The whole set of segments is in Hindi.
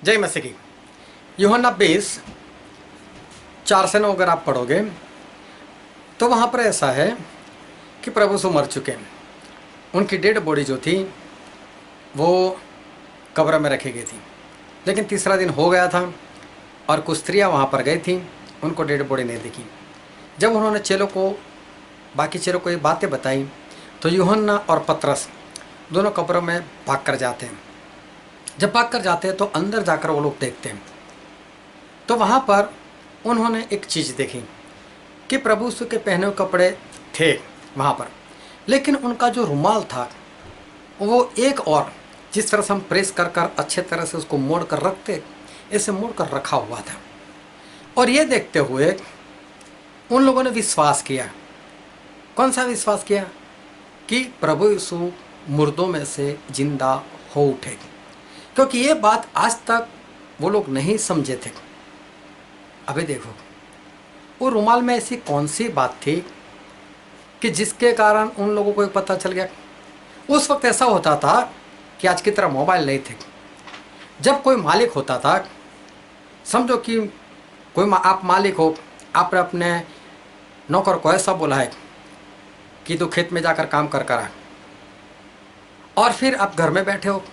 जय मसीह की। यूहन्ना 20:4 से 9 अगर आप पढ़ोगे तो वहाँ पर ऐसा है कि प्रभु यीशु मर चुके हैं। उनकी डेड बॉडी जो थी वो कब्र में रखी गई थी, लेकिन तीसरा दिन हो गया था और कुछ स्त्रियाँ वहाँ पर गई थी, उनको डेड बॉडी नहीं दिखी। जब उन्होंने बाकी चेलों को ये बातें बताई तो यूहन्ना और पतरस दोनों कब्रों में भाग कर जाते हैं। जब भाग कर जाते हैं तो अंदर जाकर वो लोग देखते हैं तो वहाँ पर उन्होंने एक चीज़ देखी कि प्रभु यीशु के पहने हुए कपड़े थे वहाँ पर, लेकिन उनका जो रुमाल था वो एक और जिस तरह से हम प्रेस कर कर अच्छे तरह से उसको मोड़ कर रखते, ऐसे मोड़ कर रखा हुआ था। और ये देखते हुए उन लोगों ने विश्वास किया। कौन सा विश्वास किया? कि प्रभु यीशु मुर्दों में से जिंदा हो उठे, क्योंकि ये बात आज तक वो लोग नहीं समझे थे। अभी देखो, वो रुमाल में ऐसी कौन सी बात थी कि जिसके कारण उन लोगों को पता चल गया। उस वक्त ऐसा होता था कि आज की तरह मोबाइल नहीं थे। जब कोई मालिक होता था, समझो कि कोई आप मालिक हो, आपने अपने नौकर को ऐसा बोला है कि तू खेत में जाकर काम कर आ, और फिर आप घर में बैठे हो,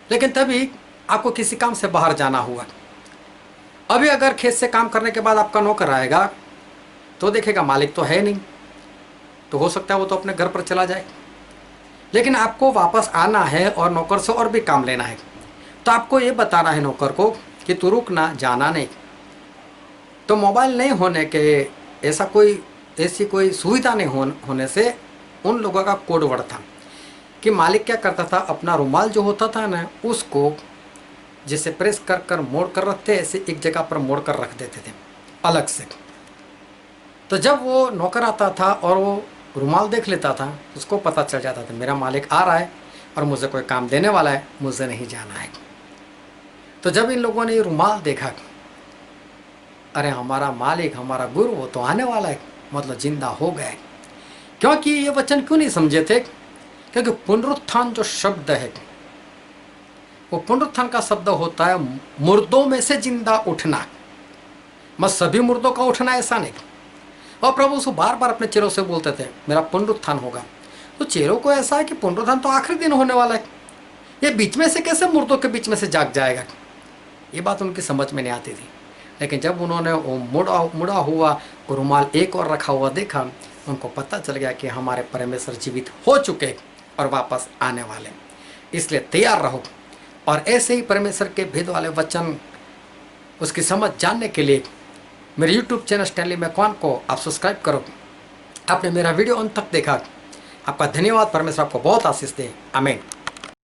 लेकिन तभी आपको किसी काम से बाहर जाना हुआ। अभी अगर खेत से काम करने के बाद आपका नौकर आएगा तो देखेगा मालिक तो है नहीं, तो हो सकता है वो तो अपने घर पर चला जाए। लेकिन आपको वापस आना है और नौकर से और भी काम लेना है, तो आपको ये बताना है नौकर को कि तू रुकना, जाना नहीं। तो मोबाइल नहीं होने के ऐसी कोई सुविधा नहीं होने से उन लोगों का कोड वर्ड था कि मालिक क्या करता था, अपना रुमाल जो होता था ना, उसको जिसे प्रेस कर कर मोड़ कर रखते, ऐसे एक जगह पर मोड़ कर रख देते थे अलग से। तो जब वो नौकर आता था और वो रुमाल देख लेता था, उसको पता चल जाता था मेरा मालिक आ रहा है और मुझे कोई काम देने वाला है, मुझे नहीं जाना है। तो जब इन लोगों ने ये रुमाल देखा, अरे हमारा मालिक, हमारा गुरु वो तो आने वाला है, मतलब जिंदा हो गए। क्योंकि ये वचन क्यों नहीं समझे थे? क्योंकि पुनरुत्थान जो शब्द है, वो पुनरुत्थान का शब्द होता है मुर्दों में से जिंदा उठना। मत सभी मुर्दों का उठना ऐसा नहीं। और प्रभु यीशु बार बार अपने चेलों से बोलते थे मेरा पुनरुत्थान होगा। तो चेलों को ऐसा है कि पुनरुत्थान तो आखिरी दिन होने वाला है, ये बीच में से कैसे मुर्दों के बीच में से जाग जाएगा? ये बात उनकी समझ में नहीं आती थी। लेकिन जब उन्होंने वो मुड़ा हुआ रुमाल एक और रखा हुआ देखा, उनको पता चल गया कि हमारे परमेश्वर जीवित हो चुके और वापस आने वाले। इसलिए तैयार रहो और ऐसे ही परमेश्वर के भेद वाले वचन, उसकी समझ जानने के लिए मेरे YouTube चैनल स्टैनली मैकवान को आप सब्सक्राइब करो। आपने मेरा वीडियो अंत तक देखा, आपका धन्यवाद। परमेश्वर आपको बहुत आशीष दे। आमीन।